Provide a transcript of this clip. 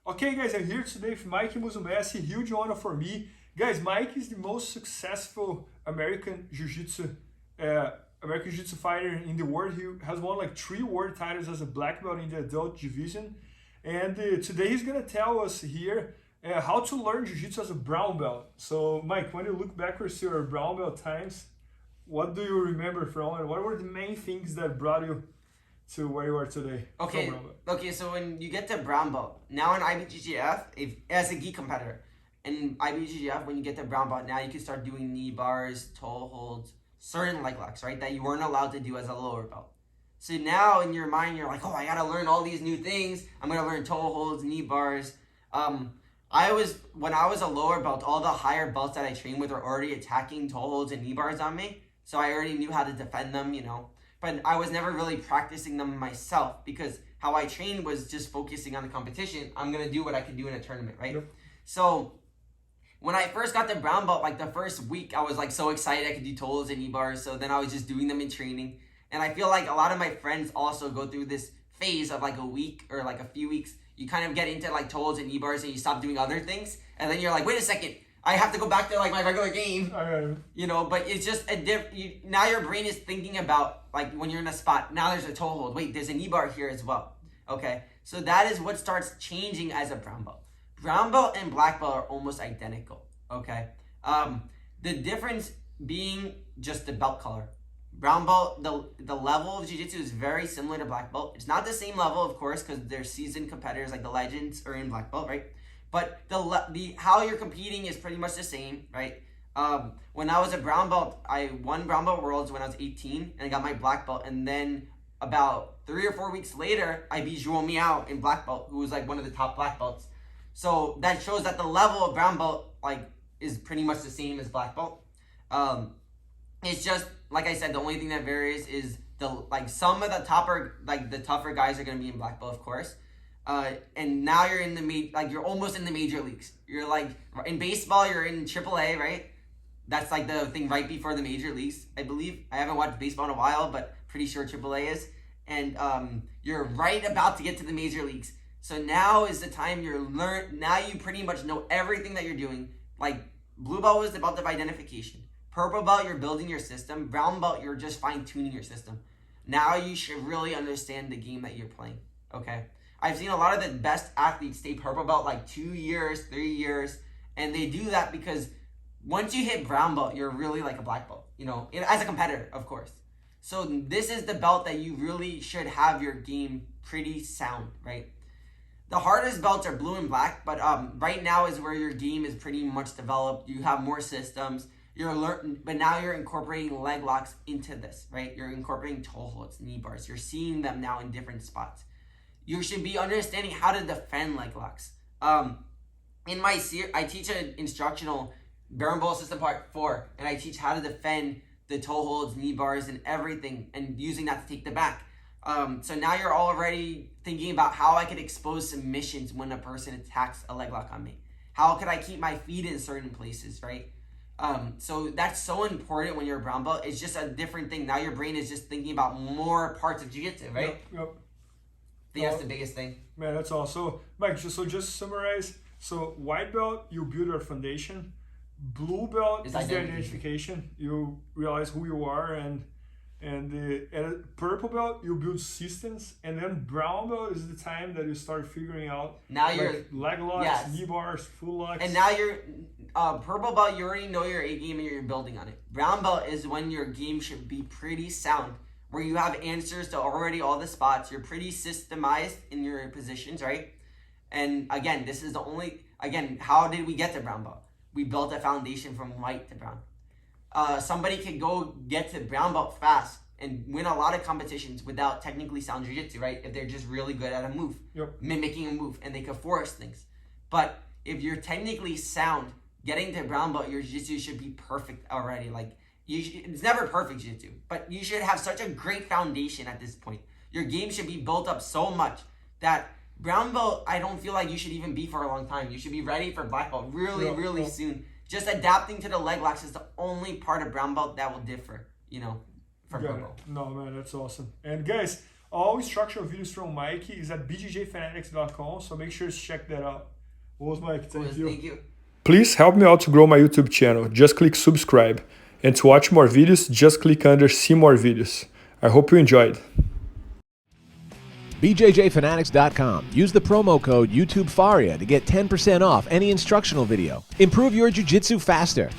Okay, guys, I'm here today with Mikey Musumeci. Huge honor for me. Guys, Mike is the most successful American Jiu-Jitsu fighter in the world. He has won like 3 world titles as a black belt in the adult division. And today he's going to tell us here how to learn Jiu-Jitsu as a brown belt. So, Mike, when you look backwards to your brown belt times, what do you remember from it? What were the main things that brought you to where you are today? Okay, so when you get to brown belt, now in IBJJF, as a gi competitor, in IBJJF, when you get to brown belt, now you can start doing knee bars, toe holds, certain leg locks, right, that you weren't allowed to do as a lower belt. So now in your mind, you're like, oh, I gotta learn all these new things. I'm gonna learn toe holds, knee bars. When I was a lower belt, all the higher belts that I trained with were already attacking toe holds and knee bars on me. So I already knew how to defend them, but I was never really practicing them myself because how I trained was just focusing on the competition. I'm going to do what I could do in a tournament, right? Yep. So when I first got the brown belt, like the first week, I was like so excited I could do toe holds and knee bars. So then I was just doing them in training. And I feel like a lot of my friends also go through this phase of like a week or like a few weeks. You kind of get into like toe holds and knee bars and you stop doing other things. And then you're like, wait a second. I have to go back to like my regular game, but it's just now your brain is thinking about like when you're in a spot, now there's a toe hold. Wait, there's a knee bar here as well. Okay. So that is what starts changing as a brown belt. Brown belt and black belt are almost identical. Okay. The difference being just the belt color. Brown belt, the level of jiu-jitsu is very similar to black belt. It's not the same level, of course, because they're seasoned competitors like the legends are in black belt, right? But the how you're competing is pretty much the same, right? When I was a brown belt, I won brown belt worlds when I was 18 and I got my black belt. And then about 3 or 4 weeks later, I beat Juiz de Fora in black belt, who was like one of the top black belts. So that shows that the level of brown belt like is pretty much the same as black belt. It's just like I said, the only thing that varies is some of the tougher guys are gonna be in black belt, of course. And now you're in you're almost in the major leagues. You're like in baseball, you're in AAA, right? That's like the thing right before the major leagues, I believe. I haven't watched baseball in a while, but pretty sure AAA is. And you're right about to get to the major leagues. So now is the time now you pretty much know everything that you're doing. Like blue belt was the belt of identification. Purple belt, you're building your system. Brown belt, you're just fine-tuning your system. Now you should really understand the game that you're playing, okay? I've seen a lot of the best athletes stay purple belt like 2 years, 3 years, and they do that because once you hit brown belt, you're really like a black belt, as a competitor, of course. So this is the belt that you really should have your game pretty sound, right? The hardest belts are blue and black, but right now is where your game is pretty much developed. You have more systems. But now you're incorporating leg locks into this, right? You're incorporating toe holds, knee bars. You're seeing them now in different spots. You should be understanding how to defend leg locks. In my I teach an instructional Brown Belt System Part 4, and I teach how to defend the toe holds, knee bars, and everything, and using that to take the back. So now you're already thinking about how I could expose submissions when a person attacks a leg lock on me. How could I keep my feet in certain places, right? So that's so important when you're a brown belt. It's just a different thing. Now your brain is just thinking about more parts of jiu-jitsu, right? Yep. I think that's the biggest thing. Man, that's all. So, Mike, just to summarize. So, white belt, you build your foundation. Blue belt is the identification. You realize who you are, and purple belt, you build systems, and then brown belt is the time that you start figuring out now you're leg locks, knee bars, full locks. And now you're purple belt, you already know your A game and you're building on it. Brown belt is when your game should be pretty sound, where you have answers to already all the spots. You're pretty systemized in your positions, right? And again, how did we get to brown belt? We built a foundation from white to brown. Somebody could go get to brown belt fast and win a lot of competitions without technically sound jiu-jitsu, right? If they're just really good at a move, mimicking a move, and they could force things. But if you're technically sound, getting to brown belt, your jiu-jitsu should be perfect already. It's never perfect jiu-jitsu, but you should have such a great foundation at this point. Your game should be built up so much that brown belt, I don't feel like you should even be for a long time. You should be ready for black belt really soon. Just adapting to the leg locks is the only part of brown belt that will differ, from purple. No, man, that's awesome. And guys, All instructional videos from Mikey is at bjjfanatics.com, so make sure to check that out. What was Mike? Thank you. Please help me out to grow my YouTube channel. Just click subscribe. And to watch more videos, just click under see more videos. I hope you enjoyed. BJJfanatics.com. Use the promo code YouTubeFaria to get 10% off any instructional video. Improve your jiu-jitsu faster.